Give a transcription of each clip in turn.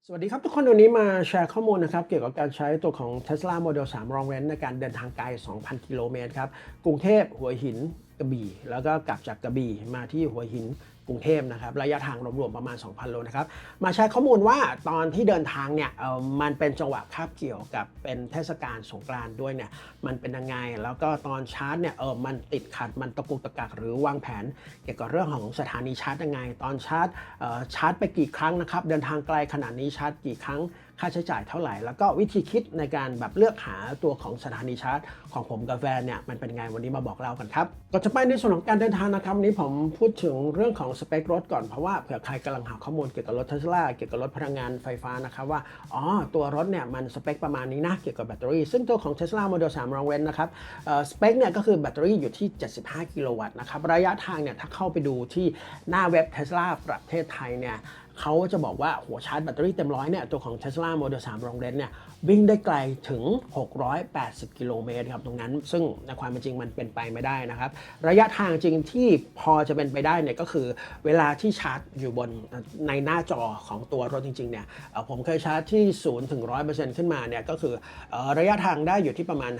สวัสดีครับทุกคนวันนี้มาแชร์ข้อมูลนะครับเกี่ยวกับการใช้ตัวของ Tesla Model 3 Long Range ในการเดินทางไกล 2,000 กิโลเมตรครับกรุงเทพหัวหินกระบี่แล้วก็กลับจากกระบี่มาที่หัวหินกรุงเทพนะครับระยะทางรวมๆประมาณ 2,000 โลนะครับมาแชร์ข้อมูลว่าตอนที่เดินทางเนี่ยมันเป็นจังหวะคาบเกี่ยวกับเป็นเทศกาลสงกรานต์ด้วยเนี่ยมันเป็นยังไงแล้วก็ตอนชาร์จเนี่ยมันติดขัดมันตะกุกตะกักหรือวางแผนเกี่ยวกับเรื่องของสถานีชาร์จยังไงตอนชาร์จชาร์จไปกี่ครั้งนะครับเดินทางไกลขนาดนี้ชาร์จกี่ครั้งค่าใช้จ่ายเท่าไหร่แล้วก็วิธีคิดในการแบบเลือกหาตัวของสถานีชาร์จของผมกับแฟนเนี่ยมันเป็นไงวันนี้มาบอกเล่ากันครับก่อนจะไปในส่วนของการเดินทางนะครับวันนี้ผมพูดถึงเรื่องของสเปครถก่อนเพราะว่าเผื่อใครกำลังหาข้อมูลเกี่ยวกับรถ Tesla เกี่ยวกับรถพลังงานไฟฟ้านะครับว่าตัวรถเนี่ยมันสเปคประมาณนี้นะเกี่ยวกับแบตเตอรี่ซึ่งตัวของ Tesla Model 3 Long Range นะครับสเปคเนี่ยก็คือแบตเตอรี่อยู่ที่75กิโลวัตต์นะครับระยะทางเนี่ยถ้าเข้าไปดูที่หน้าเว็บ Tesla ประเทศไทยเนี่ยเขาจะบอกว่าหัวชาร์จแบตเตอรี่เต็มร้อยเนี่ยตัวของ Tesla Model 3 Long Range เนี่ยวิ่งได้ไกลถึง680กิโลเมตรครับตรงนั้นซึ่งในความเป็นจริงมันเป็นไปไม่ได้นะครับระยะทางจริงที่พอจะเป็นไปได้เนี่ยก็คือเวลาที่ชาร์จอยู่บนในหน้าจอของตัวรถจริงๆเนี่ยผมเคยชาร์จที่0ถึง 100% ขึ้นมาเนี่ยก็คือระยะทางได้อยู่ที่ประมาณ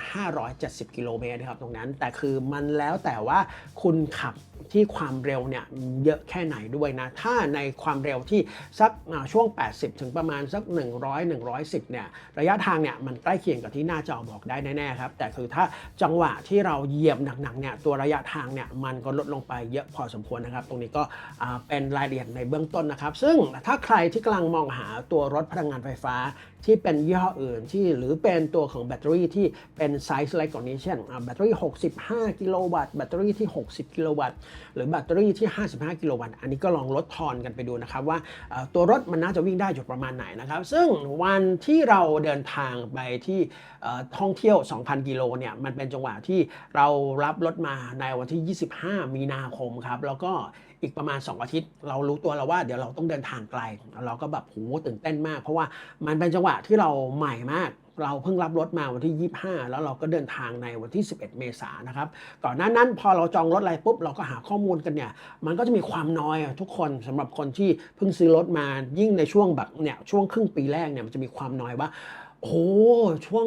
570กิโลเมตรครับตรงนั้นแต่คือมันแล้วแต่ว่าคุณขับที่ความเร็วเนี่ยเยอะแค่ไหนด้วยนะถ้าในความเร็วที่สักช่วง80ถึงประมาณสัก100-110เนี่ยระยะทางเนี่ยมันใกล้เคียงกับที่หน้าจอบอกได้แน่ๆครับแต่คือถ้าจังหวะที่เราเหยียบหนักๆเนี่ยตัวระยะทางเนี่ยมันก็ลดลงไปเยอะพอสมควรนะครับตรงนี้ก็เป็นรายละเอียดในเบื้องต้นนะครับซึ่งถ้าใครที่กำลังมองหาตัวรถพลังงานไฟฟ้าที่เป็นยี่ห้ออื่นที่หรือเป็นตัวของแบตเตอรี่ที่เป็นไซส์เล็กกว่านี้เช่นแบตเตอรี่65กิโลวัตต์แบตเตอรี่ที่60กิโลวัตต์หรือแบตเตอรี่ที่55กิโลวัตต์อันนี้ก็ลองลดทอนกันไปดูนะครับว่าตัวรถมันน่าจะวิ่งได้อยู่ประมาณไหนนะครับซึ่งวันที่เราเดินทางไปที่ท่องเที่ยว 2,000 กิโลเนี่ยมันเป็นจังหวะที่เรารับรถมาในวันที่ 25 มีนาคมครับแล้วก็อีกประมาณ 2 อาทิตย์เรารู้ตัวแล้วว่าเดี๋ยวเราต้องเดินทางไกลเราก็แบบโหตื่นเต้นมากเพราะว่ามันเป็นจังหวะที่เราใหม่มากเราเพิ่งรับรถมาวันที่ 25แล้วเราก็เดินทางในวันที่ 11 เมษายนนะครับก่อนหน้านั้นพอเราจองรถอะไรปุ๊บเราก็หาข้อมูลกันเนี่ยมันก็จะมีความนอยทุกคนสำหรับคนที่เพิ่งซื้อรถมายิ่งในช่วงแบบเนี่ยช่วงครึ่งปีแรกเนี่ยมันจะมีความนอยว่าโอ้ช่วง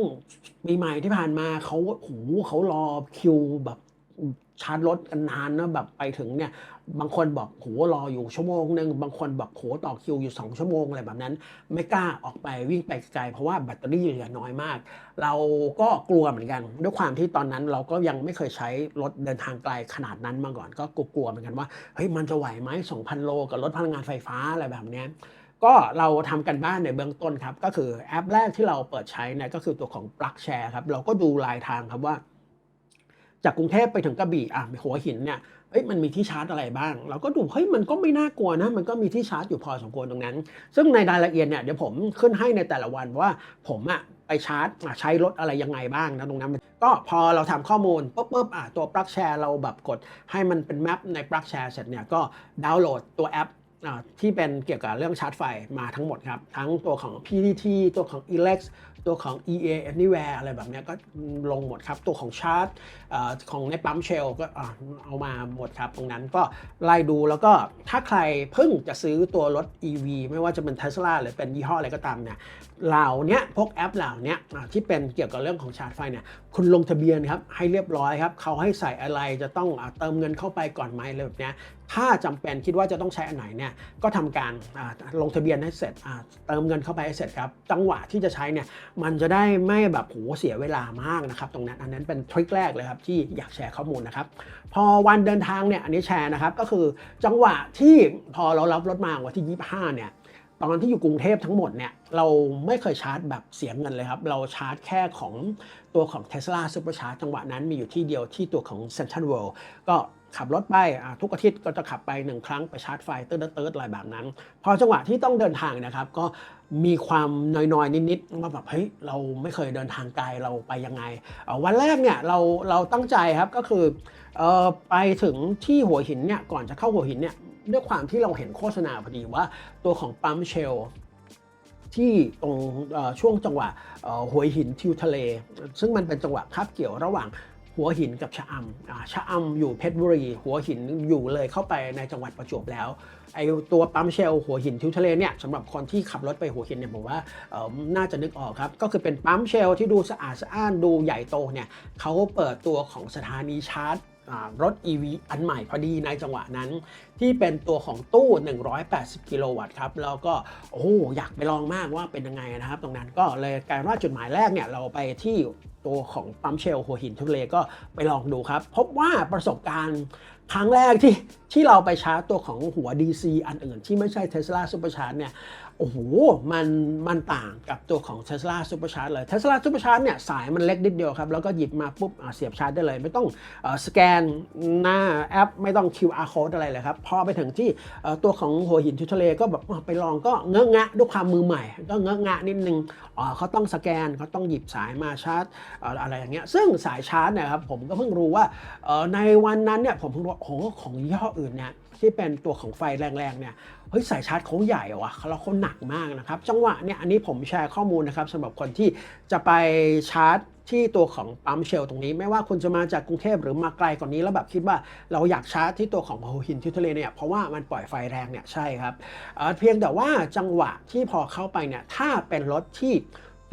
ปีใหม่ที่ผ่านมาเขารอคิวแบบชาร์จรถกันนานนะแบบไปถึงเนี่ยบางคนบอกรออยู่ชั่วโมงนึงบางคนบอกต่อคิวอยู่2ชั่วโมงอะไรแบบนั้นไม่กล้าออกไปวิ่งไปไกลเพราะว่าแบตเตอรี่เหลือน้อยมากเราก็กลัวเหมือนกันด้วยความที่ตอนนั้นเราก็ยังไม่เคยใช้รถเดินทางไกลขนาดนั้นมาก่อนก็กลัวเหมือนกันว่าเฮ้ยมันจะไหวไหม 2,000 โลกับรถพลังงานไฟฟ้าอะไรแบบนี้ก็เราทำกันบ้านในเบื้องต้นครับก็คือแอปแรกที่เราเปิดใช้เนี่ยก็คือตัวของ PlugShare ครับเราก็ดูรายทางครับว่าจากกรุงเทพไปถึงกระบี่หัวหินเนี่ยมันมีที่ชาร์จอะไรบ้างเราก็ดูมันก็ไม่น่ากลัวนะมันก็มีที่ชาร์จอยู่พอสมควรตรงนั้นซึ่งในรายละเอียดเนี่ยเดี๋ยวผมขึ้นให้ในแต่ละวันว่าผมไปชาร์จใช้รถอะไรยังไงบ้างนะตรงนั้นก็พอเราทำข้อมูลปุ๊บตัว PlugShare เราแบบกดให้มันเป็นแมปใน PlugShare เสร็จเนี่ยก็ดาวน์โหลดตัวแอปที่เป็นเกี่ยวกับเรื่องชาร์จไฟมาทั้งหมดครับทั้งตัวของ PTT ตัวของ Elex ตัวของ EA Anywhere อะไรแบบนี้ก็ลงหมดครับตัวของชาร์จของในปั๊มเชลก็เอามาหมดครับตรงนั้นก็ไล่ดูแล้วก็ถ้าใครเพิ่งจะซื้อตัวรถ EV ไม่ว่าจะเป็น Tesla หรือเป็นยี่ห้ออะไรก็ตามเนี่ยเหล่านี้พวกแอปเหล่านี้ที่เป็นเกี่ยวกับเรื่องของชาร์จไฟเนี่ยคุณลงทะเบียนครับให้เรียบร้อยครับเขาให้ใส่อะไรจะต้องเติมเงินเข้าไปก่อนไหมอะไรแบบนี้ถ้าจำเป็นคิดว่าจะต้องใช้อันไหนเนี่ยก็ทำการลงทะเบียนให้เสร็จเติมเงินเข้าไปให้เสร็จครับจังหวะที่จะใช้เนี่ยมันจะได้ไม่แบบเสียเวลามากนะครับตรงนั้นอันนั้นเป็นทริคแรกเลยครับที่อยากแชร์ข้อมูลนะครับพอวันเดินทางเนี่ยอันนี้แชร์นะครับก็คือจังหวะที่พอเรารับรถมาวันที่25เนี่ยตอนที่อยู่กรุงเทพทั้งหมดเนี่ยเราไม่เคยชาร์จแบบเสียเงินเลยครับเราชาร์จแค่ของตัวของ Tesla Supercharge จังหวะนั้นมีอยู่ที่เดียวที่ตัวของ Central World ก็ขับรถไปทุกอาทิตย์ก็จะขับไป1ครั้งไปชาร์จไฟเติร์ดอะไรแบบนั้นพอจังหวะที่ต้องเดินทางนะครับก็มีความนอยนิดๆว่าแบบเฮ้ยเราไม่เคยเดินทางไกลเราไปยังไงวันแรกเนี่ยเราตั้งใจครับก็คือไปถึงที่หัวหินเนี่ยก่อนจะเข้าหัวหินเนี่ยด้วยความที่เราเห็นโฆษณาพอดีว่าตัวของปั๊มเชลที่ตรงช่วงจังหวะหัวหินทิวทะเลซึ่งมันเป็นจังหวะคาบเกี่ยวระหว่าง หัวหินกับชะอำชะอำอยู่เพชรบุรีหัวหินอยู่เลยเข้าไปในจังหวัดประจวบแล้วไอ้ตัวปั๊มเชลหัวหินทิวทะเลเนี่ยสำหรับคนที่ขับรถไปหัวหินเนี่ยผมว่าน่าจะนึกออกครับก็คือเป็นปั๊มเชลที่ดูสะอาดสะอ้านดูใหญ่โตเนี่ยเขาเปิดตัวของสถานีชาร์จรถ EV อันใหม่พอดีในจังหวะนั้นที่เป็นตัวของตู้180กิโลวัตต์ครับแล้วก็อยากไปลองมากว่าเป็นยังไงนะครับตรงนั้นก็เลยกลายว่าจุดหมายแรกเนี่ยเราไปที่ตัวของปั๊มเชลหัวหินทุเรก็ไปลองดูครับพบว่าประสบการณ์ครั้งแรกที่เราไปชาร์จตัวของหัว DC อันอื่นที่ไม่ใช่ Tesla Supercharge เนี่ยโอ้โหมันต่างกับตัวของ Tesla Supercharge เลย Tesla Supercharge เนี่ยสายมันเล็กนิดเดียวครับแล้วก็หยิบมาปุ๊บเสียบชาร์จได้เลยไม่ต้องสแกนหน้าแอปไม่ต้อง QR code อะไรเลยครับพอไปถึงที่ตัวของหัวหินทิวทะเลก็แบบไปลองก็เงอะงะด้วยความมือใหม่ก็เงอะงะนิดนึงเขาต้องสแกนเขาต้องหยิบสายมาชาร์จอะไรอย่างเงี้ยซึ่งสายชาร์จเนี่ยครับผมก็เพิ่งรู้ว่าในวันนั้นเนี่ยผมเพิ่งรู้ของยี่ห้ออื่นเนี่ยที่เป็นตัวของไฟแรงๆเนี่ยเฮ้ยสายชาร์จเขาใหญ่ว่ะแล้วเขาหนักมากนะครับจังหวะเนี่ยอันนี้ผมแชร์ข้อมูลนะครับสำหรับคนที่จะไปชาร์จที่ตัวของปั๊มเชลตรงนี้ไม่ว่าคุณจะมาจากกรุงเทพหรือมาไกลกว่านี้แล้วแบบคิดว่าเราอยากชาร์จที่ตัวของหัวหินทิวทะเลเนี่ยเพราะว่ามันปล่อยไฟแรงเนี่ยใช่ครับเพียงแต่ว่าจังหวะที่พอเข้าไปเนี่ยถ้าเป็นรถที่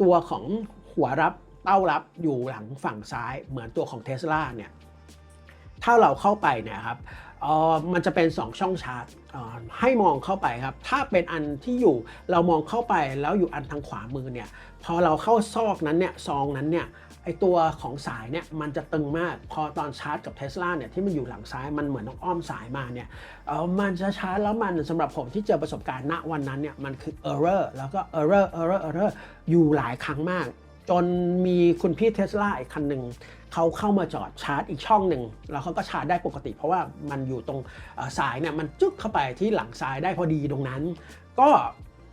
ตัวของหัวรับเต้ารับอยู่หลังฝั่งซ้ายเหมือนตัวของ Tesla เนี่ยถ้าเราเข้าไปเนี่ยครับมันจะเป็น2ช่องชาร์จให้มองเข้าไปครับถ้าเป็นอันที่อยู่เรามองเข้าไปแล้วอยู่อันทางขวามือเนี่ยพอเราเข้าซอกนั้นเนี่ยซองนั้นเนี่ยไอตัวของสายเนี่ยมันจะตึงมากพอตอนชาร์จกับ Tesla เนี่ยที่มันอยู่หลังซ้ายมันเหมือนต้องอ้อมสายมาเนี่ยมันจะชาร์จแล้วมันสำหรับผมที่เจอประสบการณ์ณวันนั้นเนี่ยมันคือ error แล้วก็ error อยู่หลายครั้งมากจนมีคุณพี่ Tesla อีกคันหนึ่งเขาเข้ามาจอดชาร์จอีกช่องหนึ่งแล้วเขาก็ชาร์จได้ปกติเพราะว่ามันอยู่ตรงสายเนี่ยมันจึ๊กเข้าไปที่หลังซ้ายได้พอดีตรงนั้นก็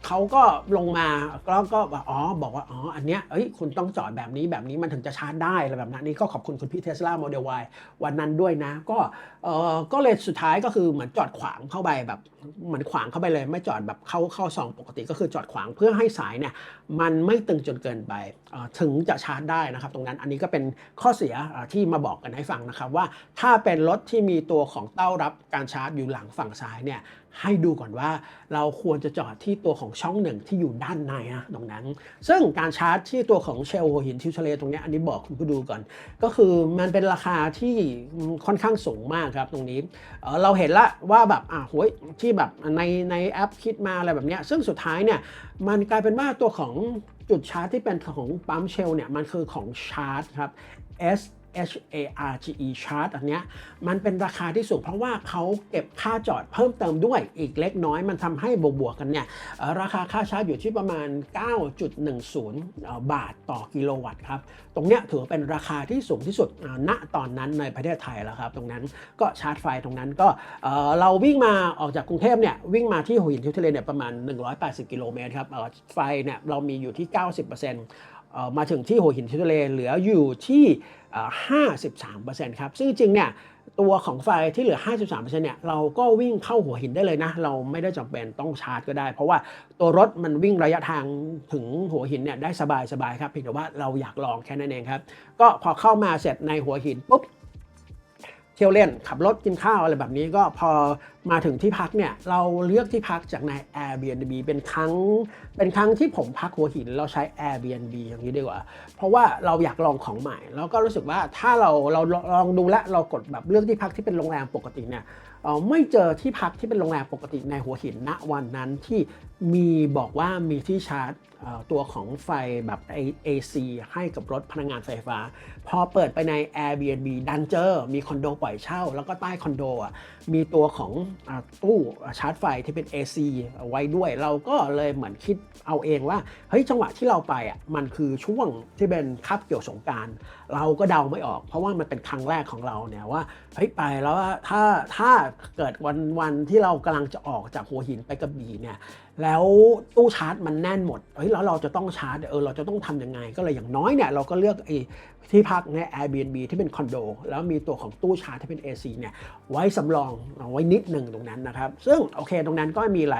เขาก็ลงมาแล้วก็บอกว่าอันเนี้ยคุณต้องจอดแบบนี้มันถึงจะชาร์จได้อะไรแบบนั้นนี่ก็ขอบคุณคุณพี่ Tesla Model Y วันนั้นด้วยนะก็เลยสุดท้ายก็คือเหมือนจอดขวางเข้าไปแบบเหมือนขวางเข้าไปเลยไม่จอดแบบเข้าซองปกติก็คือจอดขวางเพื่อให้สายเนี่ยมันไม่ตึงจนเกินไปถึงจะชาร์จได้นะครับตรงนั้นอันนี้ก็เป็นข้อเสียที่มาบอกกันให้ฟังนะครับว่าถ้าเป็นรถที่มีตัวของเต้ารับการชาร์จอยู่หลังฝั่งซ้ายเนี่ยให้ดูก่อนว่าเราควรจะจอดที่ตัวของช่องหนึ่งที่อยู่ด้านในนะตรงนั้นซึ่งการชาร์จที่ตัวของเชลหัวหินทิวทะเลตรงนี้อันนี้บอกคุณผู้ดูก่อนก็คือมันเป็นราคาที่ค่อนข้างสูงมากครับตรงนี้เราเห็นละว่าแบบที่แบบในแอปคิดมาอะไรแบบนี้ซึ่งสุดท้ายเนี่ยมันกลายเป็นว่าตัวของจุดชาร์จที่เป็นของปั๊มเชลเนี่ยมันคือของชาร์จครับ CHARGE Charge อันเนี้ยมันเป็นราคาที่สูงเพราะว่าเขาเก็บค่าจอดเพิ่มเติมด้วยอีกเล็กน้อยมันทำให้บวกกันเนี่ยราคาค่าชาร์จอยู่ที่ประมาณ 9.10 บาทต่อกิโลวัตต์ครับตรงเนี้ยถือเป็นราคาที่สูงที่สุดณตอนนั้นในประเทศไทยแล้วครับตรงนั้นก็ชาร์จไฟตรงนั้นก็เราวิ่งมาออกจากกรุงเทพเนี่ยวิ่งมาที่หัวหินทิวทะเลเนี่ยประมาณ180กิโลเมตรครับไฟเนี่ยเรามีอยู่ที่ 90%มาถึงที่หัวหินทิวทะเลเหลืออยู่ที่53%ครับซึ่งจริงเนี่ยตัวของไฟที่เหลือ 53% เนี่ยเราก็วิ่งเข้าหัวหินได้เลยนะเราไม่ได้จำเป็นต้องชาร์จก็ได้เพราะว่าตัวรถมันวิ่งระยะทางถึงหัวหินเนี่ยได้สบายครับเพียงแต่ว่าเราอยากลองแค่นั้นเองครับก็พอเข้ามาเสร็จในหัวหินปุ๊บเที่ยวเล่นขับรถกินข้าวอะไรแบบนี้ก็พอมาถึงที่พักเนี่ยเราเลือกที่พักจากใน Airbnb เป็นครั้งที่ผมพักหัวหินเราใช้ Airbnb อย่างนี้ดีกว่าเพราะว่าเราอยากลองของใหม่แล้วก็รู้สึกว่าถ้าเราลองดูและเรากดแบบเลือกที่พักที่เป็นโรงแรมปกติเนี่ยไม่เจอที่พักที่เป็นโรงแรมปกติในหัวหินณวันนั้นที่มีบอกว่ามีที่ชาร์จตัวของไฟแบบ AC ให้กับรถพลังงานไฟฟ้าพอเปิดไปใน Airbnb ดันเจอมีคอนโดปล่อยเช่าแล้วก็ใต้คอนโดมีตัวของตู้ชาร์จไฟที่เป็น AC ไว้ด้วยเราก็เลยเหมือนคิดเอาเองว่าเฮ้ยจังหวะที่เราไปมันคือช่วงที่เป็นคาบเกี่ยวสงกรานต์เราก็เดาไม่ออกเพราะว่ามันเป็นครั้งแรกของเราเนี่ยว่าเฮ้ยไปแล้วถ้าเกิดวันที่เรากำลังจะออกจากหัวหินไปกระบี่เนี่ย แล้วตู้ชาร์จมันแน่นหมดแล้วเราจะต้องชาร์จเราจะต้องทำยังไงก็เลยอย่างน้อยเนี่ยเราก็เลือกที่พักใน Airbnb ที่เป็นคอนโดแล้วมีตัวของตู้ชาร์จที่เป็น AC เนี่ยไว้สำรองเอาไว้นิดหนึ่งตรงนั้นนะครับซึ่งโอเคตรงนั้นก็มีอะไร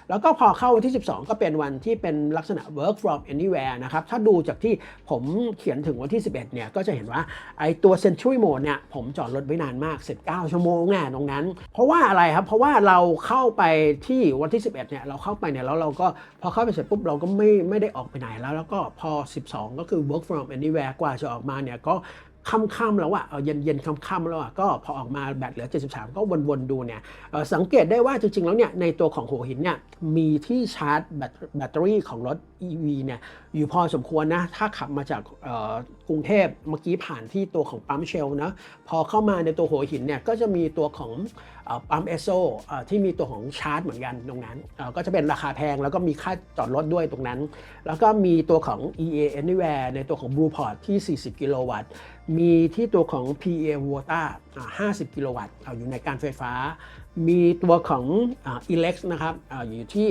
แล้วก็พอเข้าวันที่12ก็เป็นวันที่เป็นลักษณะ work from anywhere นะครับถ้าดูจากที่ผมเขียนถึงวันที่11เนี่ยก็จะเห็นว่าไอตัว Century Mode เนี่ยผมจอดรถไว้นานมาก19ชั่วโมงตรงนั้นเพราะว่าอะไรครับเพราะว่าเราเข้าไปที่วันที่11เนี่ยเราเข้าไปเนี่ยแล้วเราก็พอเข้าไปเสร็จปุ๊บเราก็ไม่ได้ออกไปไหนแล้วก็พอ12ก็คือ work from anywhere กว่าจะออกมาเนี่ยก็ค่ำๆแล้วเย็นค่ำๆแล้วก็พอออกมาแบตเหลือ73ก็วนๆดูเนี่ยสังเกตได้ว่าจริงๆแล้วเนี่ยในตัวของหัวหินเนี่ยมีที่ชาร์จแบตเตอรี่ของรถ EV เนี่ยอยู่พอสมควรนะถ้าขับมาจากกรุงเทพเมื่อกี้ผ่านที่ตัวของปั๊มเชลนะพอเข้ามาในตัวหัวหินเนี่ยก็จะมีตัวของปั๊มเอสโซที่มีตัวของชาร์จเหมือนกันตรงนั้นก็จะเป็นราคาแพงแล้วก็มีค่าจอดรถด้วยตรงนั้นแล้วก็มีตัวของ EA Anywhere ในตัวของ Blueport ที่40กิโลวัตต์มีที่ตัวของ PA Vota 50กิโลวัตต์อยู่ในการไฟฟ้ามีตัวของElex นะครับอยู่ที่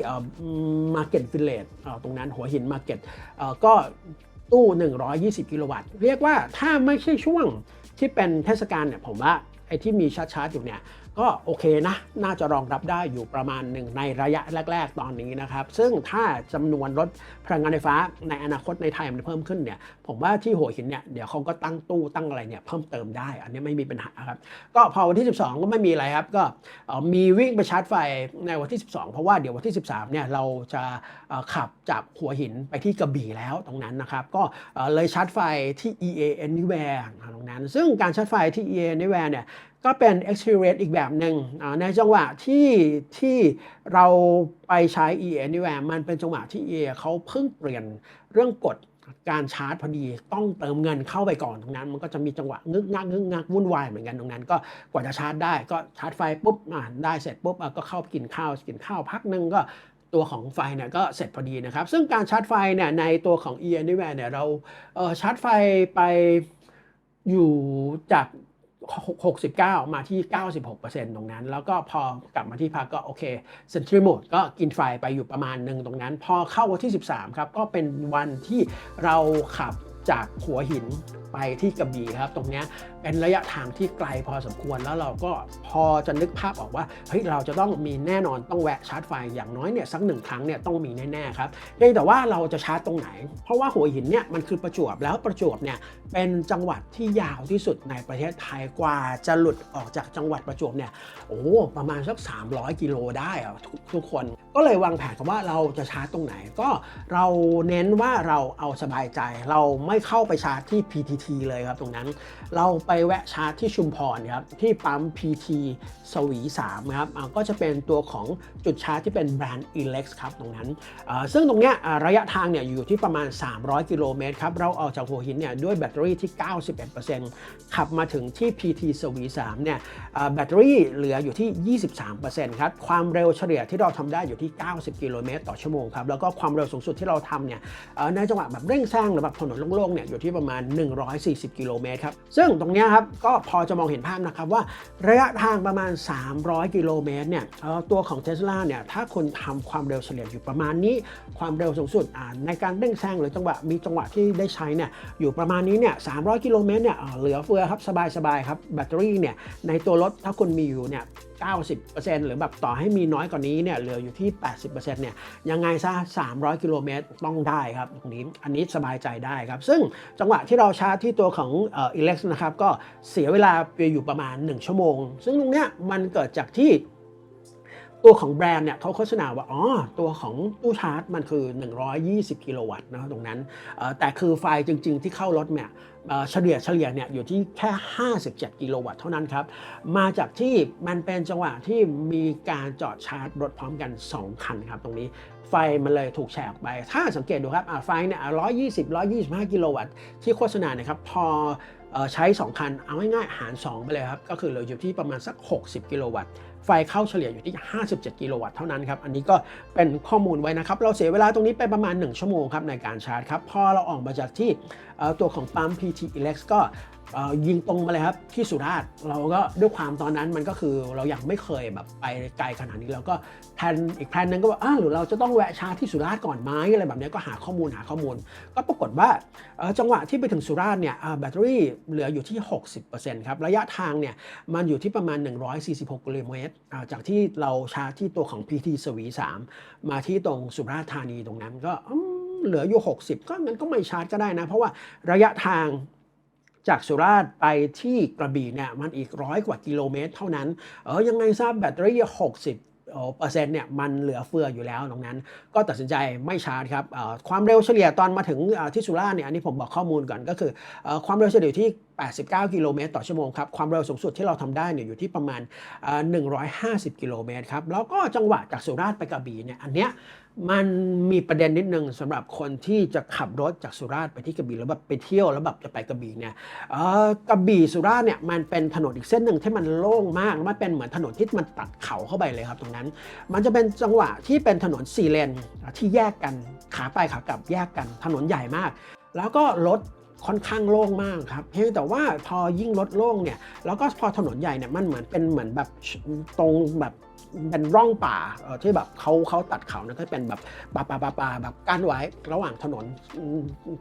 Market Village ตรงนั้นหัวหิน Market ก็ตู้120กิโลวัตต์เรียกว่าถ้าไม่ใช่ช่วงที่เป็นเทศกาลเนี่ยผมว่าไอ้ที่มีชาร์จอยู่เนี่ยก็โอเคนะน่าจะรองรับได้อยู่ประมาณหนึ่งในระยะแรกๆตอนนี้นะครับซึ่งถ้าจำนวนรถพลังงานไฟฟ้าในอนาคตในไทยมันเพิ่มขึ้นเนี่ยผมว่าที่หัวหินเนี่ยเดี๋ยวเขาก็ตั้งตู้ตั้งอะไรเนี่ยเพิ่มเติมได้อันนี้ไม่มีปัญหาครับก็พอวันที่12ก็ไม่มีอะไรครับก็มีวิ่งไปชาร์จไฟในวันที่12เพราะว่าเดี๋ยววันที่13เนี่ยเราจะขับจากหัวหินไปที่กระบี่แล้วตรงนั้นนะครับก็เลยชาร์จไฟที่ EA Anywhere ตรงนั้นซึ่งการชาร์จไฟที่ EA Anywhere เนี่ยก็เป็น experience อีกแบบหนึ่งในจังหวะที่เราไปใช้ EA Anywhere มันเป็นจังหวะที่ EA เขาเพิ่งเปลี่ยนเรื่องกฎการชาร์จพอดีต้องเติมเงินเข้าไปก่อนตรงนั้นมันก็จะมีจังหวะงึกงักวุ่นวายเหมือนกันตรงนั้นก็กว่าจะชาร์จได้ก็ชาร์จไฟปุ๊บได้เสร็จปุ๊บก็เข้ากินข้าวพักนึงก็ตัวของไฟเนี่ยก็เสร็จพอดีนะครับซึ่งการชาร์จไฟเนี่ยในตัวของ EA Anywhere เนี่ยเราชาร์จไฟไปอยู่จาก69มาที่96%ตรงนั้นแล้วก็พอกลับมาที่พักก็โอเค Century Mode ก็กินไฟไปอยู่ประมาณหนึ่งตรงนั้นพอเข้าวันที่13ครับก็เป็นวันที่เราขับจากหัวหินไปที่กระบี่ครับตรงนี้เป็นระยะทางที่ไกลพอสมควรแล้วเราก็พอจะนึกภาพออกว่าเฮ้ยเราจะต้องมีแน่นอนต้องแวะชาร์จไฟอย่างน้อยเนี่ยสัก1ครั้งเนี่ยต้องมีแน่ๆครับเพียงแต่ว่าเราจะชาร์จตรงไหนเพราะว่าหัวหินเนี่ยมันคือประจวบแล้วประจวบเนี่ยเป็นจังหวัดที่ยาวที่สุดในประเทศไทยกว่าจะหลุดออกจากจังหวัดประจวบเนี่ยประมาณสัก300กิโลได้ทุกคนก็เลยวางแผนกันว่าเราจะชาร์จตรงไหนก็เราเน้นว่าเราเอาสบายใจเราไม่เข้าไปชาร์จที่ PTT เลยครับตรงนั้นเราไปแวะชาร์จที่ชุมพรครับที่ปั๊ม PT สวี3ครับก็จะเป็นตัวของจุดชาร์จที่เป็นแบรนด์ Elex ครับตรงนั้นซึ่งตรงเนี้ยระยะทางเนี่ยอยู่ที่ประมาณ300กิโลเมตรครับเราออกจากหัวหินเนี่ยด้วยแบตเตอรี่ที่ 91% ขับมาถึงที่ PT สวี3เนี่ยแบตเตอรี่เหลืออยู่ที่ 23% ครับความเร็วเฉลี่ยที่เราทำได้อยู่ที่90กิโลเมตรต่อชั่วโมงครับแล้วก็ความเร็วสูงสุดที่เราทำเนี่ยในจังหวะแบบเร่งแซงหรือแบบถนนโล่งๆเนี่ยอยู่ที่ประมาณ140กิโลเมตรครับซึ่งตรงนี้ครับก็พอจะมองเห็นภาพนะครับว่าระยะทางประมาณ300กิโลเมตรเนี่ยตัวของ Tesla เนี่ยถ้าคุณทำความเร็วเฉลี่ยอยู่ประมาณนี้ความเร็วสูงสุดในการเร่งแซงหรือจังหวะมีจังหวะที่ได้ใช้เนี่ยอยู่ประมาณนี้เนี่ย300กิโลเมตรเนี่ยเหลือเฟือครับสบายๆครับแบตเตอรี่เนี่ยในตัวรถถ้าคุณมีอยู่เนี่ย90% หรือแบบต่อให้มีน้อยกว่านี้เนี่ยเหลืออยู่ที่ 80% เนี่ยยังไงซะ300กิโลเมตรต้องได้ครับตรงนี้อันนี้สบายใจได้ครับซึ่งจังหวะที่เราชาร์จที่ตัวของElex นะครับก็เสียเวลาไปอยู่ประมาณ1ชั่วโมงซึ่งตรงเนี้ยมันเกิดจากที่ตัวของแบรนด์เนี่ยเขาโฆษณาว่าตัวของตู้ชาร์จมันคือ120กิโลวัตต์นะตรงนั้นแต่คือไฟจริงๆที่เข้ารถเนี่ยเฉลี่ยเนี่ยอยู่ที่แค่57กิโลวัตต์เท่านั้นครับมาจากที่มันเป็นจังหวะที่มีการจอดชาร์จรถพร้อมกัน2คันครับตรงนี้ไฟมันเลยถูกแชร์ออกไปถ้าสังเกตดูครับไฟเนี่ย125กิโลวัตต์ที่โฆษณานะครับพอใช้2คันเอาง่ายๆหาร2ไปเลยครับก็คือเหลืออยู่ที่ประมาณสัก60กิโลวัตต์ไฟเข้าเฉลี่ยอยู่ที่57กิโลวัตต์เท่านั้นครับอันนี้ก็เป็นข้อมูลไว้นะครับเราเสียเวลาตรงนี้ไปประมาณ1ชั่วโมงครับในการชาร์จครับพอเราออกมาจากที่ตัวของปั๊ม PT Elex ก็ ยิงตรงมาเลยครับที่สุราษฎร์เราก็ด้วยความตอนนั้นมันก็คือเรายังไม่เคยแบบไปไกลขนาดนี้เราก็แพลนอีกแพลนนึงก็ว่าหรือเราจะต้องแวะชาร์จที่สุราษฎร์ก่อนไหมอะไรแบบนี้ก็หาข้อมูลก็ปรากฏว่าจังหวะที่ไปถึงสุราษฎร์เนี่ยแบตเตอรี่เหลืออยู่ที่ 60% ครับระยะทางเนี่ยมันอยู่ที่ประมาณ146กิโลเมตรจากที่เราชาร์จที่ตัวของ PT สวี3มาที่ตรงสุราษฎร์ธานีตรงนั้นก็เหลืออยู่60ก็งั้นก็ไม่ชาร์จก็ได้นะเพราะว่าระยะทางจากสุราษฎร์ไปที่กระบี่เนี่ยมันอีก100 กว่ากิโลเมตรเท่านั้นยังไงทราบแบตเตอรี่60%เนี่ยมันเหลือเฟืออยู่แล้วตรงนั้นก็ตัดสินใจไม่ชาร์จครับความเร็วเฉลี่ยตอนมาถึงที่สุราษฎร์เนี่ยอันนี้ผมบอกข้อมูลก่อนก็คือความเร็วเฉลี่ยที่89 กิโลเมตรต่อชั่วโมงครับความเร็วสูงสุดที่เราทำได้เนี่ยอยู่ที่ประมาณ150 กิโลเมตรครับแล้วก็จังหวะจากสุราษฎร์ไปกระบี่เนี่ยอันเนี้ยมันมีประเด็นนิดนึงสำหรับคนที่จะขับรถจากสุราษฎร์ไปที่กระบี่แล้วแบบไปเที่ยวแล้วแบบจะไปกระบี่เนี่ยกระบี่สุราษฎร์เนี่ยมันเป็นถนนอีกเส้นหนึ่งที่มันโล่งมากมันเป็นเหมือนถนนที่มันตัดเขาเข้าไปเลยครับตรงนั้นมันจะเป็นจังหวะที่เป็นถนน4 เลนที่แยกกันขาไปขากลับแยกกันถนนใหญ่มากแล้วก็รถค่อนข้างโล่งมากครับเพียงแต่ว่าพอยิ่งรถโล่งเนี่ยแล้วก็พอถนนใหญ่เนี่ยมันเหมือนแบบตรงแบบเป็นร่องป่าที่แบบเขาตัดเขานะก็เป็นแบบป่าแบบกั้นไว้ระหว่างถนน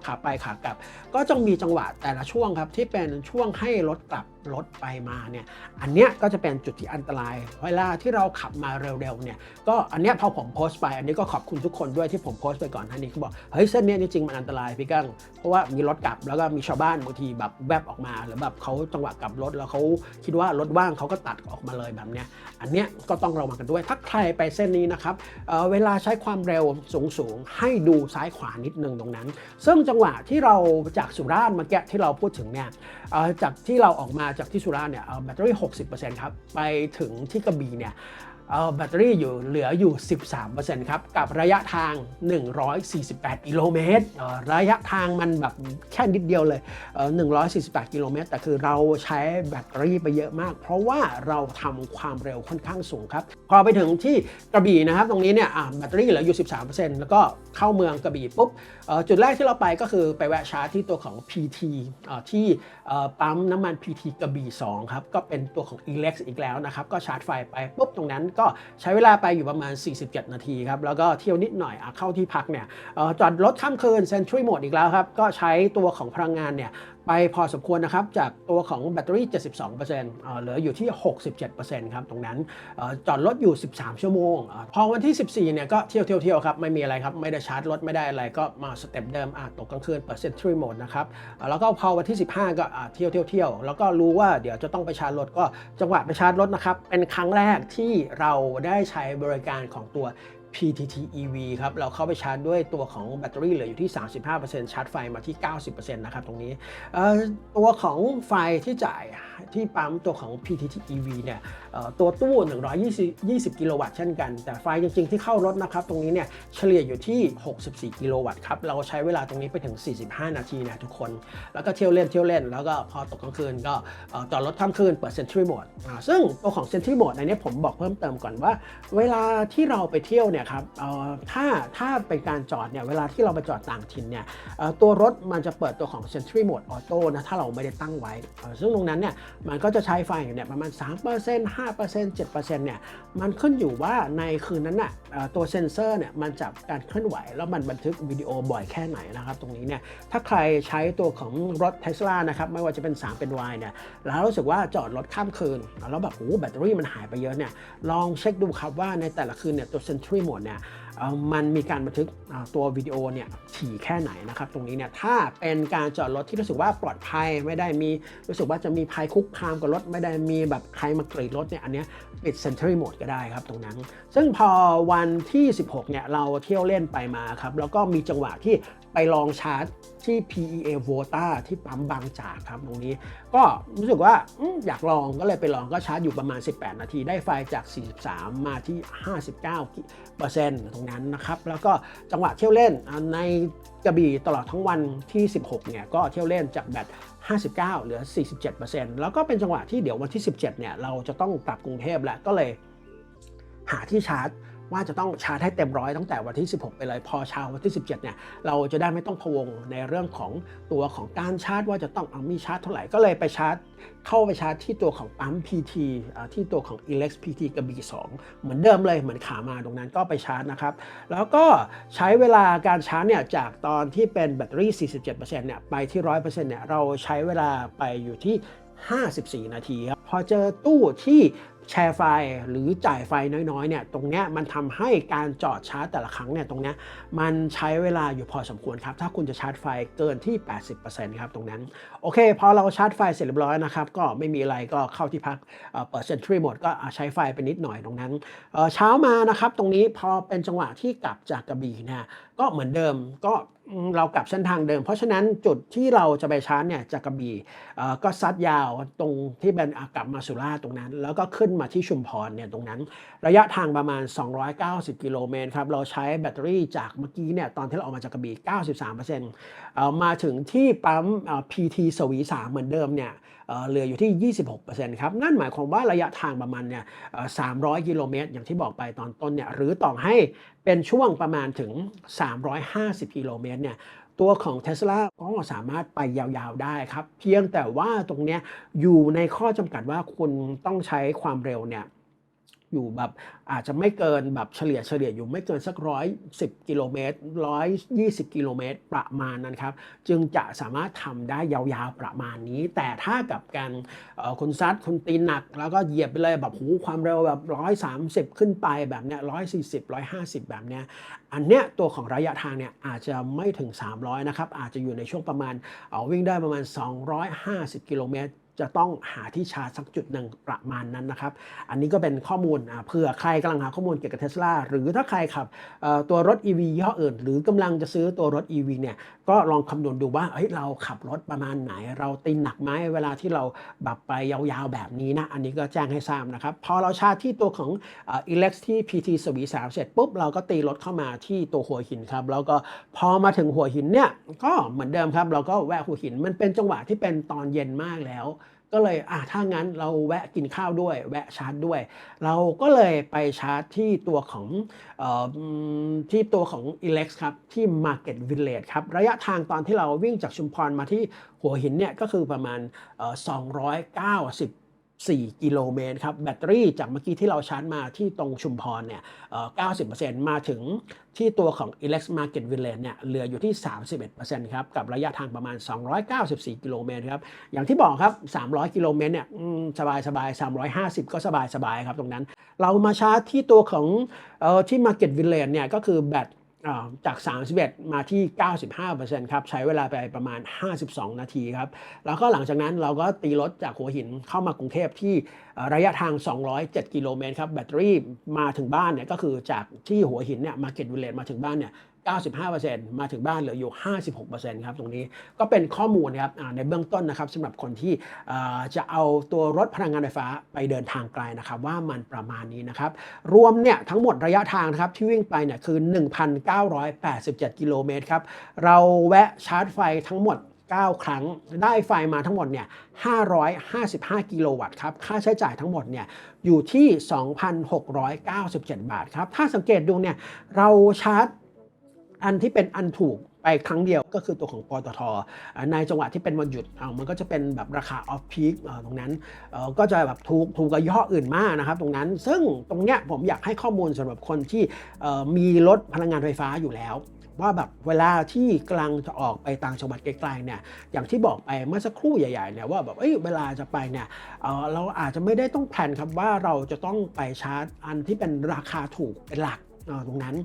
ขาไปขากลับก็จะมีจังหวะแต่ละช่วงครับที่เป็นช่วงให้รถกลับรถไปมาเนี่ยอันเนี้ยก็จะเป็นจุดที่อันตรายเวลาที่เราขับมาเร็วๆเนี่ยก็อันเนี้ยพอผมโพสต์ไปอันนี้ก็ขอบคุณทุกคนด้วยที่ผมโพสต์ไปก่อนท่านี้เขาบอกเฮ้ยเส้นนี้จริงๆมันอันตรายพี่กั้งเพราะว่ามีรถกลับแล้วก็มีชาวบ้านบางทีแบบแวบออกมาหรือแบบเขาจังหวะกลับรถแล้วเขาคิดว่ารถว่างเขาก็ตัดออกมาเลยแบบเนี้ยอันเนี้ยก็ต้องระวังกันด้วยถ้าใครไปเส้นนี้นะครับเวลาใช้ความเร็วสูงให้ดูซ้ายขวานิดนึงตรงนั้นซึ่งจังหวะที่เราจากสุราษฎร์เมื่อกี้ที่เราพูดถึงเนี่ยจากที่เราออกมาจากที่สุราษฎร์เนี่ยแบตเตอรี่ 60% ครับไปถึงที่กระบี่เนี่ยแบตเตอรี่เหลืออยู่ 13% ครับกับระยะทาง 148 กิโลเมตรระยะทางมันแบบแค่นิดเดียวเลย148 กิโลเมตรแต่คือเราใช้แบตเตอรี่ไปเยอะมากเพราะว่าเราทำความเร็วค่อนข้างสูงครับพอไปถึงที่กระบี่นะครับตรงนี้เนี่ยแบตเตอรี่เหลืออยู่ 13% แล้วก็เข้าเมืองกระบี่ปุ๊บจุดแรกที่เราไปก็คือไปแวะชาร์จที่ตัวของ PT ที่ปั๊มน้ำมัน PT กระบี่2ครับก็เป็นตัวของ Elex อีกแล้วนะครับก็ชาร์จไฟไปปุ๊บตรงนั้นก็ใช้เวลาไปอยู่ประมาณ47 นาทีครับแล้วก็เที่ยวนิดหน่อยเข้าที่พักเนี่ยจอดรถข้ามคืน Century Mode อีกแล้วครับก็ใช้ตัวของพลังงานเนี่ยไปพอสมควรนะครับจากตัวของแบตเตอรี่ 72% เหลืออยู่ที่ 67% ครับตรงนั้นจอดรถอยู่ 13 ชั่วโมงพอวันที่ 14เนี่ยก็เที่ยวครับไม่มีอะไรครับไม่ได้ชาร์จรถไม่ได้อะไรก็มาสเต็ปเดิมตกกลางคืนเปิด Century Mode นะครับแล้วก็พอวันที่ 15ก็เที่ยวแล้วก็รู้ว่าเดี๋ยวจะต้องไปชาร์จรถก็จังหวะไปชาร์จรถนะครับเป็นครั้งแรกที่เราได้ใช้บริการของตัวPTT EV ครับเราเข้าไปชาร์จด้วยตัวของแบตเตอรี่เหลืออยู่ที่ 35% ชาร์จไฟมาที่ 90% นะครับตรงนี้ตัวของไฟที่จ่ายที่ปั๊มตัวของ PTT EV เนี่ยตัวตู้120กิโลวัตต์เช่นกันแต่ไฟจริงๆที่เข้ารถนะครับตรงนี้เนี่ยเฉลี่ยอยู่ที่64กิโลวัตต์ครับเราใช้เวลาตรงนี้ไปถึง45 นาทีนะทุกคนแล้วก็เที่ยวเล่นแล้วก็พอตกกลางคืนก็จอดรถข้ามคืนเปิด Century Mode ซึ่งตัวของ Century Mode ในนี้ผมบอกเพิ่มเติมก่อนว่าเวลาที่เราไปเที่ยวเนี่ยครับถ้าเป็นการจอดเนี่ยเวลาที่เราไปจอดต่างถิ่นเนี่ยตัวรถมันจะเปิดตัวของ Century Mode Auto นะถ้าเราไม่ได้ตั้งไว้ซึ่งตรงนั้นเนี่ยมันก็จะใช้ไฟอยู่เนี่ยประมาณ 3% 5% 7% เนี่ยมันขึ้นอยู่ว่าในคืนนั้นน่ะตัวเซ็นเซอร์เนี่ยมันจับการเคลื่อนไหวแล้วมันบันทึกวิดีโอบ่อยแค่ไหนนะครับตรงนี้เนี่ยถ้าใครใช้ตัวของรถ Tesla นะครับไม่ว่าจะเป็น3เป็น Y เนี่ยแล้วรู้สึกว่าจอดรถข้ามคืนแล้วแบบแบตเตอรี่มันหายไปเยอะเนี่ยลองเช็คดูครับว่าในแต่ละคืนเนี่ยตัว Century Mode เนี่ยมันมีการบันทึกตัววิดีโอเนี่ยถี่แค่ไหนนะครับตรงนี้เนี่ยถ้าเป็นการจอดรถที่รู้สึกว่าปลอดภัยไม่ได้มีรู้สึกว่าจะมีภัยคุกคามกับรถไม่ได้มีแบบใครมากรีดรถเนี่ยอันเนี้ยปิด Century Mode ก็ได้ครับตรงนั้นซึ่งพอวันที่16เนี่ยเราเที่ยวเล่นไปมาครับแล้วก็มีจังหวะที่ไปลองชาร์จที่ PEA Vota ที่ปั๊มบางจากครับตรงนี้ก็รู้สึกว่าอยากลองก็เลยไปลองก็ชาร์จอยู่ประมาณ18 นาทีได้ไฟจาก 43 มาที่ 59% ตรงนั้นนะครับแล้วก็จังหวะเที่ยวเล่นในกระบี่ตลอดทั้งวันที่16เนี่ยก็เที่ยวเล่นจากแบต59เหลือ 47% แล้วก็เป็นจังหวะที่เดี๋ยววันที่17เนี่ยเราจะต้องกลับกรุงเทพแล้วก็เลยหาที่ชาร์จ ว่าจะต้องชาร์จให้เต็มร้อยตั้งแต่วันที่16ไปเลยพอเช้าวันที่17เนี่ยเราจะได้ไม่ต้องพะวงในเรื่องของตัวของการชาร์จว่าจะต้องมีชาร์จเท่าไหร่ก็เลยไปชาร์จเข้าไปชาร์จที่ตัวของปั๊ม PT ที่ตัวของ Elex PT กระบี่2เหมือนเดิมเลยเหมือนขามาตรงนั้นก็ไปชาร์จนะครับแล้วก็ใช้เวลาการชาร์จเนี่ยจากตอนที่เป็นแบตเตอรี่ 47%เนี่ยไปที่ 100% เนี่ยเราใช้เวลาไปอยู่ที่54 นาทีครับพอเจอตู้ที่แชร์ไฟหรือจ่ายไฟน้อยๆเนี่ยตรงเนี้ยมันทำให้การจอดชาร์จแต่ละครั้งเนี่ยตรงเนี้ยมันใช้เวลาอยู่พอสมควรครับถ้าคุณจะชาร์จไฟเกินที่ 80% ครับตรงนั้นโอเคพอเราชาร์จไฟเสร็จเรียบร้อยนะครับก็ไม่มีอะไรก็เข้าที่พักเปิด Sentry Mode ก็ใช้ไฟไปนิดหน่อยตรงนั้นเช้ามานะครับตรงนี้พอเป็นจังหวะที่กลับจากกระบี่เนี่ยก็เหมือนเดิมก็เรากลับเส้นทางเดิมเพราะฉะนั้นจุดที่เราจะไปชาร์จเนี่ยจากกระบี่ก็ซัดยาวตรงที่เป็นกลับมาสุราษฎร์ตรงนั้นแล้วก็ขึ้นมาที่ชุมพรเนี่ยตรงนั้นระยะทางประมาณ290กิโลเมตรครับเราใช้แบตเตอรี่จากเมื่อกี้เนี่ยตอนที่เราออกมาจากกระบี่ 93% มาถึงที่ปั๊มPT สวี3เหมือนเดิมเนี่ยเหลืออยู่ที่ 26% ครับนั่นหมายความว่าระยะทางประมาณเนี่ย300กิโลเมตรอย่างที่บอกไปตอนต้นเนี่ยหรือต่อให้เป็นช่วงประมาณถึง350กิโลเมตรเนี่ยตัวของ Tesla ก็สามารถไปยาวๆได้ครับเพียงแต่ว่าตรงเนี้ยอยู่ในข้อจำกัดว่าคุณต้องใช้ความเร็วเนี่ยอยู่แบบอาจจะไม่เกินแบบเฉลี่ยอยู่ไม่เกินสัก110กิโลเมตร120กิโลเมตรประมาณนั้นครับจึงจะสามารถทำได้ยาวๆประมาณนี้แต่ถ้ากับการคุณซัดคุณตีหนักแล้วก็เหยียบไปเลยแบบความเร็วแบบ130ขึ้นไปแบบเนี้ย140 150แบบเนี้ยอันเนี้ยตัวของระยะทางเนี่ยอาจจะไม่ถึง300นะครับอาจจะอยู่ในช่วงประมาณวิ่งได้ประมาณ250กิโลเมตรจะต้องหาที่ชาร์จสักจุดหนึ่งประมาณนั้นนะครับอันนี้ก็เป็นข้อมูลเผื่อใครกำลังหาข้อมูลเกี่ยวกับ Tesla หรือถ้าใครขับตัวรถ EV ยี่ห้ออื่นหรือกำลังจะซื้อตัวรถ EV เนี่ยก็ลองคำนวณดูว่าเราขับรถประมาณไหนเราตีหนักไหมเวลาที่เราแบบไปยาวๆแบบนี้นะอันนี้ก็แจ้งให้ทราบนะครับพอเราชาร์จที่ตัวของElex ที่ PT สวี3เสร็จปุ๊บเราก็ตีรถเข้ามาที่ตัวหัวหินครับแล้วก็พอมาถึงหัวหินเนี่ยก็เหมือนเดิมครับเราก็แวะหัวหินมันเป็นจังหวะที่เป็นตอนเย็นมากแล้วก็เลยถ้างั้นเราแวะกินข้าวด้วยแวะชาร์จด้วยเราก็เลยไปชาร์จที่ตัวของElex ครับที่ Market Village ครับระยะทางตอนที่เราวิ่งจากชุมพรมาที่หัวหินเนี่ยก็คือประมาณ294กิโลเมตรครับแบตเตอรี่จากเมื่อกี้ที่เราชาร์จมาที่ตรงชุมพรเนี่ย90%มาถึงที่ตัวของ Elex Market Village เนี่ยเหลืออยู่ที่ 31% ครับกับระยะทางประมาณ294กิโลเมตรครับอย่างที่บอกครับ300กิโลเมตรเนี่ยสบาย350ก็สบายครับตรงนั้นเรามาชาร์จที่ตัวของที่ Market Village เนี่ยก็คือแบตจาก31มาที่ 95% ครับใช้เวลาไปประมาณ52นาทีครับแล้วก็หลังจากนั้นเราก็ตีรถจากหัวหินเข้ามากรุงเทพที่ระยะทาง207กิโลเมตรครับแบตเตอรี่มาถึงบ้านเนี่ยก็คือจากที่หัวหินเนี่ย Market Village มาถึงบ้านเนี่ย95% มาถึงบ้านเหลืออยู่ 56% ครับตรงนี้ก็เป็นข้อมูลครับในเบื้องต้นนะครับสำหรับคนที่จะเอาตัวรถพลังงานไฟฟ้าไปเดินทางไกลนะครับว่ามันประมาณนี้นะครับรวมเนี่ยทั้งหมดระยะทางนะครับที่วิ่งไปเนี่ยคือ 1,987 กิโลเมตรครับเราแวะชาร์จไฟทั้งหมด9 ครั้งได้ไฟมาทั้งหมดเนี่ย555กิโลวัตต์ครับค่าใช้จ่ายทั้งหมดเนี่ยอยู่ที่ 2,697 บาทครับถ้าสังเกตดูเนี่ยเราชาร์จอันที่เป็นอันถูกไปครั้งเดียวก็คือตัวของปตท.ในจังหวะที่เป็นวันหยุดมันก็จะเป็นแบบราคาออฟพีคตรงนั้นก็จะแบบถูกกับยี่ห้ออื่นมากนะครับตรงนั้นซึ่งตรงเนี้ยผมอยากให้ข้อมูลสำหรับคนที่มีรถพลังงานไฟฟ้าอยู่แล้วว่าแบบเวลาที่กำลังจะออกไปต่างจังหวัดไกลๆเนี่ยอย่างที่บอกไปเมื่อสักครู่ใหญ่ๆเนี่ยว่าแบบเวลาจะไปเนี่ยเราอาจจะไม่ได้ต้องแพลนครับว่าเราจะต้องไปชาร์จอันที่เป็นราคาถูกเป็นหลักตรงนั้น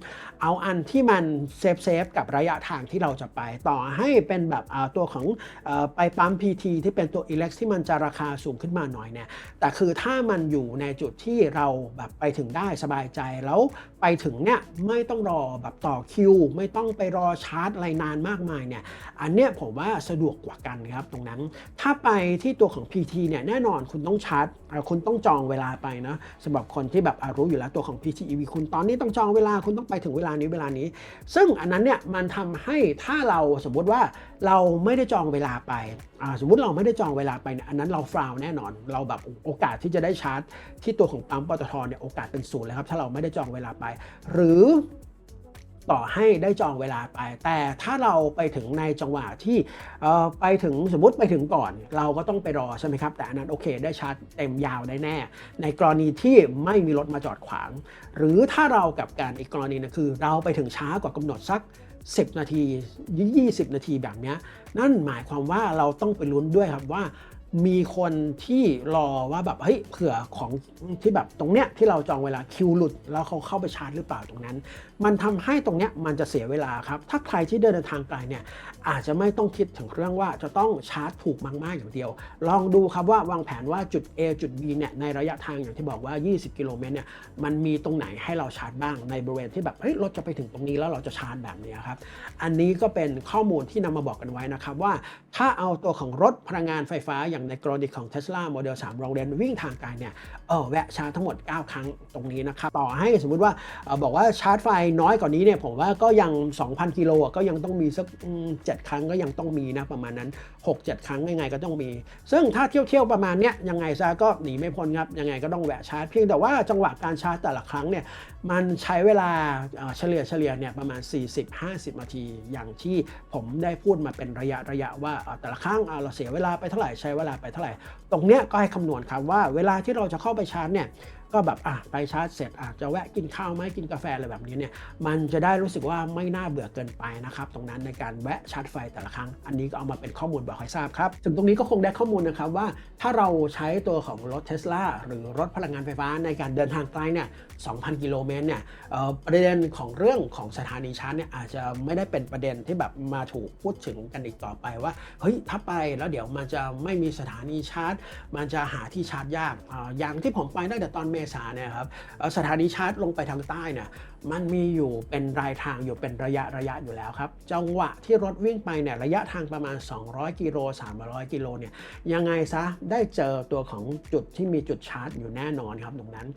เอาอันที่มันเซฟกับระยะทางที่เราจะไปต่อให้เป็นแบบตัวของไปปั๊ม PT ที่เป็นตัว Elex ที่มันจะราคาสูงขึ้นมาหน่อยเนี่ยแต่คือถ้ามันอยู่ในจุดที่เราแบบไปถึงได้สบายใจแล้วไปถึงเนี่ยไม่ต้องรอแบบต่อคิวไม่ต้องไปรอชาร์จอะไรนานมากมายเนี่ยอันเนี้ยผมว่าสะดวกกว่ากันครับตรงนั้นถ้าไปที่ตัวของ PT เนี่ยแน่นอนคุณต้องชาร์จคุณต้องจองเวลาไปนะสำหรับคนที่แบบรู้อยู่แล้วตัวของ PT EV คุณตอนนี้ต้องจอง องเวลาคุณต้องไปถึงเวลานี้ซึ่งอันนั้นเนี่ยมันทำให้ถ้าเราสมมุติว่าเราไม่ได้จองเวลาไปสมมุติเราไม่ได้จองเวลาไปเนี่ยอันนั้นเราฟาวแน่นอนเราแบบโอกาสที่จะได้ชาร์จที่ตัวของปั๊มปตทเนี่ยโอกาสเป็นศูนย์เลยครับถ้าเราไม่ได้จองเวลาไปหรือต่อให้ได้จองเวลาไปแต่ถ้าเราไปถึงในจังหวะที่ไปถึงสมมติไปถึงก่อนเราก็ต้องไปรอใช่ไหมครับแต่อันนั้นโอเคได้ชาร์จเต็มยาวได้แน่ในกรณีที่ไม่มีรถมาจอดขวางหรือถ้าเรากับการอีกกรณีนึงคือเราไปถึงช้ากว่ากำหนดสัก10 นาที20 นาทีแบบนี้นั่นหมายความว่าเราต้องไปลุ้นด้วยครับว่ามีคนที่รอว่าแบบเฮ้ยเผื่อของที่แบบตรงเนี้ยที่เราจองเวลาคิวหลุดแล้วเขาเข้าไปชาร์จหรือเปล่าตรงนั้นมันทำให้ตรงเนี้ยมันจะเสียเวลาครับถ้าใครที่เดินทางไกลเนี่ยอาจจะไม่ต้องคิดถึงเรื่องว่าจะต้องชาร์จถูกมากๆอย่างเดียวลองดูครับว่าวางแผนว่าจุด A จุด B เนี่ยในระยะทางอย่างที่บอกว่า20 กิโลเมตรเนี่ยมันมีตรงไหนให้เราชาร์จบ้างในบริเวณที่แบบเฮ้ยรถจะไปถึงตรงนี้แล้วเราจะชาร์จแบบนี้ครับอันนี้ก็เป็นข้อมูลที่นำมาบอกกันไว้นะครับว่าถ้าเอาตัวของรถพลังงานไฟฟ้าอย่างในกรณีของ Tesla Model 3 Long Range วิ่งทางไกลเนี่ยแวะชาร์จทั้งหมด9 ครั้งตรงนี้นะครับต่อให้สมมุติว่าบอกว่าชาร์จไฟน้อยกว่านี้เนี่ยผมว่าก็ยัง 2,000 กิโลก็ยังต้องมีสัก7 ครั้งก็ยังต้องมีนะประมาณนั้น 6-7 ครั้งยังไงก็ต้องมีซึ่งถ้าเที่ยวประมาณเนี้ยยังไงซะก็หนีไม่พ้นครับยังไงก็ต้องแวะชาร์จเพียงแต่ว่าจังหวะการชาร์จแต่ละครั้งเนี่ยมันใช้เวลาเฉลี่ยเนี่ยประมาณ 40-50 นาทีอย่างที่ผมได้พูดมาเป็นระยะว่าแต่ละครั้งเราเสียเวลาไปเท่าไหร่ใช้เวลาไปเท่าไหร่ตรงเนี้ยก็ให้คำนวณครับว่าเวลาที่เราจะเข้าไปชาร์จเนี่ยก็แบบไปชาร์จเสร็จจะแวะกินข้าวไหมกินกาแฟอะไรแบบนี้เนี่ยมันจะได้รู้สึกว่าไม่น่าเบื่อเกินไปนะครับตรงนั้นในการแวะชาร์จไฟแต่ละครั้งอันนี้ก็เอามาเป็นข้อมูลบอกให้ทราบครับถึงตรงนี้ก็คงได้ข้อมูลนะครับว่าถ้าเราใช้ตัวของรถ Tesla หรือรถพลังงานไฟฟ้าในการเดินทางไกลเนี่ย 2,000 กิโลเมตรเนี่ยประเด็นของเรื่องของสถานีชาร์จเนี่ยอาจจะไม่ได้เป็นประเด็นที่แบบมาถูกพูดถึงกันอีกต่อไปว่าเฮ้ยถ้าไปแล้วเดี๋ยวมันจะไม่มีสถานีชาร์จมันจะหาที่ชาร์จยากอย่างที่ผมไปตั้งแต่ตอนเมษาเนี่ยครับสถานีชาร์จลงไปทางใต้เนี่ยมันมีอยู่เป็นรายทางอยู่เป็นระยะอยู่แล้วครับจังหวะที่รถวิ่งไปเนี่ยระยะทางประมาณ200 กิโล300 กิโลเนี่ยยังไงซะได้เจอตัวของจุดที่มีจุดชาร์จอยู่แน่นอนครับตรงนั้น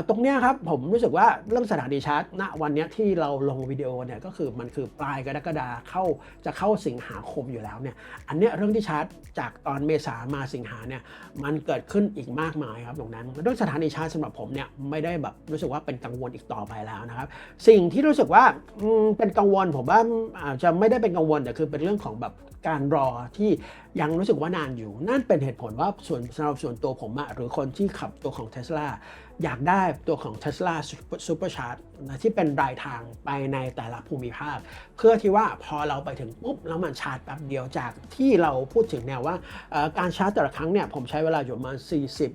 ตรงเนี้ยครับผมรู้สึกว่าเรื่องสถานีชาร์จณวันนี้ที่เราลงวิดีโอเนี่ยก็คือมันคือปลายกรกฎาคมจะเข้าสิงหาคมอยู่แล้วเนี่ยอันเนี้ยเรื่องที่ชาร์จจากตอนเมษามาสิงหาเนี่ยมันเกิดขึ้นอีกมากมายครับตรงนั้นเรื่องสถานีชาร์จสำหรับผมเนี่ยไม่ได้แบบรู้สึกว่าเป็นกังวลอีกต่อไปแล้วนะครับสิ่งที่รู้สึกว่าเป็นกังวลผมว่าอาจจะไม่ได้เป็นกังวลแต่คือเป็นเรื่องของแบบการรอที่ยังรู้สึกว่านานอยู่นั่นเป็นเหตุผลว่าสำหรับส่วนตัวผมหรือคนที่ขับตัวของ Tesla อยากได้ตัวของ Tesla Supercharge ที่เป็นรายทางไปในแต่ละภูมิภาคเพื่อที่ว่าพอเราไปถึงปุ๊บแล้วมันชาร์จแป๊บเดียวจากที่เราพูดถึงแนวว่าการชาร์จแต่ละครั้งเนี่ยผมใช้เวลาอยู่ประมาณ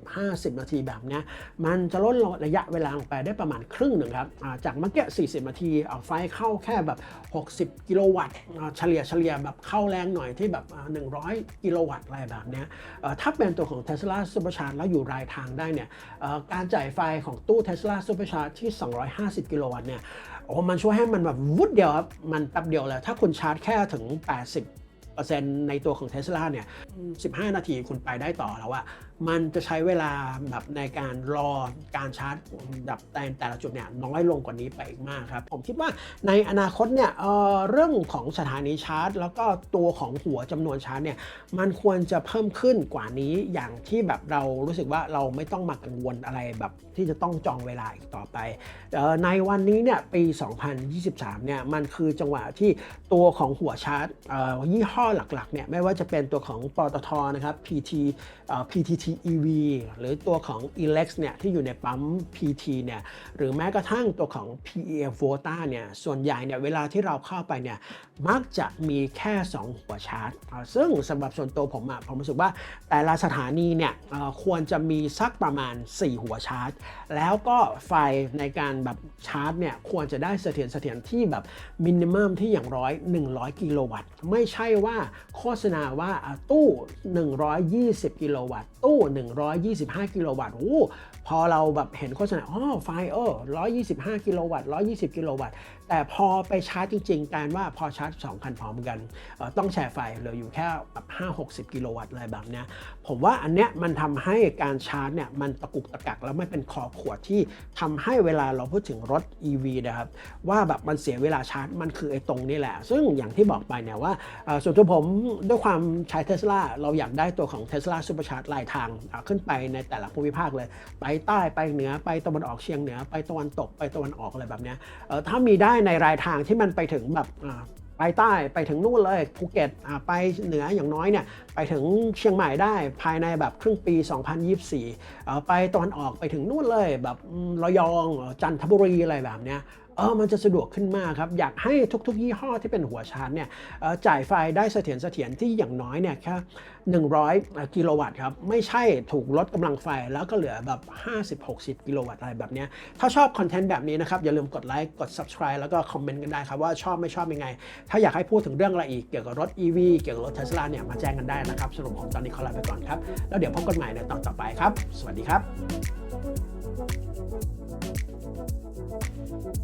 40-50 นาทีแบบนี้มันจะลดระยะเวลาลงไปได้ประมาณครึ่งหนึ่งครับจากเมื่อกี้40 นาทีไฟเข้าแค่แบบ60 กิโลวัตต์เฉลี่ยแบบเข้าแรงหน่อยที่แบบ100 กิโลวัตต์อะไรแบบนี้ถ้าเป็นตัวของ Tesla Supercharge แล้วอยู่รายทางได้เนี่ยการจ่ายไฟของตู้ Tesla Supercharge ที่250 กิโลวัตต์เนี่ยมันช่วยให้มันแบบวุดเดียวครับมันแป๊บเดียวเลยถ้าคุณชาร์จแค่ถึง80%ในตัวของ Tesla เนี่ย15 นาทีคุณไปได้ต่อแล้วอะมันจะใช้เวลาแบบในการรอการชาร์จแบบแต่ละจุดเนี่ยน้อยลงกว่านี้ไปอีกมากครับผมคิดว่าในอนาคตเนี่ยเรื่องของสถานีชาร์จแล้วก็ตัวของหัวจำนวนชาร์จเนี่ยมันควรจะเพิ่มขึ้นกว่านี้อย่างที่แบบเรารู้สึกว่าเราไม่ต้องมากังวลอะไรแบบที่จะต้องจองเวลาอีกต่อไปในวันนี้เนี่ยปี 2023 เนี่ยมันคือจังหวะที่ตัวของหัวชาร์จยี่ห้อหลักๆเนี่ยไม่ว่าจะเป็นตัวของปตทนะครับ PTT EV หรือตัวของ Elex เนี่ยที่อยู่ในปั๊ม PT เนี่ยหรือแม้กระทั่งตัวของ PEF Volta เนี่ยส่วนใหญ่เนี่ยเวลาที่เราเข้าไปเนี่ยมักจะมีแค่2หัวชาร์จซึ่งสำหรับส่วนตัวผมรู้สึกว่าแต่ละสถานีเนี่ยควรจะมีสักประมาณ4หัวชาร์จแล้วก็ไฟในการแบบชาร์จเนี่ยควรจะได้เสถียรที่แบบมินิมัมที่อย่าง100 กิโลวัตต์ไม่ใช่ว่าโฆษณาว่าตู้120 กิโลวัตต์ตู้125 กิโลวัตต์พอเราแบบเห็นโฆษณาไฟ125 กิโลวัตต์120 กิโลวัตต์ แต่พอไปชาร์จจริงๆกลายว่าพอชาร์จ2คันพร้อมกันต้องแชร์ไฟเหลืออยู่แค่แบบ5-60 กิโลวัตต์อะไรแบบเนี้ยผมว่าอันเนี้ยมันทำให้การชาร์จเนี่ยมันตะกุกตะกักแล้วไม่เป็นคอขวดที่ทำให้เวลาเราพูดถึงรถ EV นะครับว่าแบบมันเสียเวลาชาร์จมันคือไอ้ตรงนี้แหละซึ่งอย่างที่บอกไปเนี่ยว่าส่วนตัวผมด้วยความใช้ Tesla เราอยากได้ตัวของ Tesla Supercharge ลายทางขึ้นไปในแต่ละภูมิภาคเลยไปใต้ไปเหนือไปตะวันออกเฉียงเหนือไปตะวันตกไปตะวันออกอะไรแบบเนี้ยถ้ามีได้ในรายทางที่มันไปถึงแบบไปใต้ไปถึงนู่นเลยภูเก็ตไปเหนืออย่างน้อยเนี่ยไปถึงเชียงใหม่ได้ภายในแบบครึ่งปี 2024 ไปตะวันออกไปถึงนู่นเลยแบบระยองจันทบุรีอะไรแบบเนี้ยมันจะสะดวกขึ้นมากครับอยากให้ทุกๆยี่ห้อที่เป็นหัวชาร์จเนี่ยจ่ายไฟได้เสถียรที่อย่างน้อยเนี่ยแค่100กิโลวัตต์ครับไม่ใช่ถูกลดกำลังไฟแล้วก็เหลือแบบ50-60กิโลวัตต์อะไรแบบนี้ถ้าชอบคอนเทนต์แบบนี้นะครับอย่าลืมกดไลค์กด subscribe แล้วก็คอมเมนต์กันได้ครับว่าชอบไม่ชอบยังไงถ้าอยากให้พูดถึงเรื่องอะไรอีกเกี่ยวกับรถ EV เกี่ยวกับรถ Tesla เนี่ยมาแจ้งกันได้นะครับสำหรับผมตอนนี้ขอลาไปก่อนครับแล้วเดี๋ยวพบกันใหม่ในตอนต่อไปครับสวัสดีครับ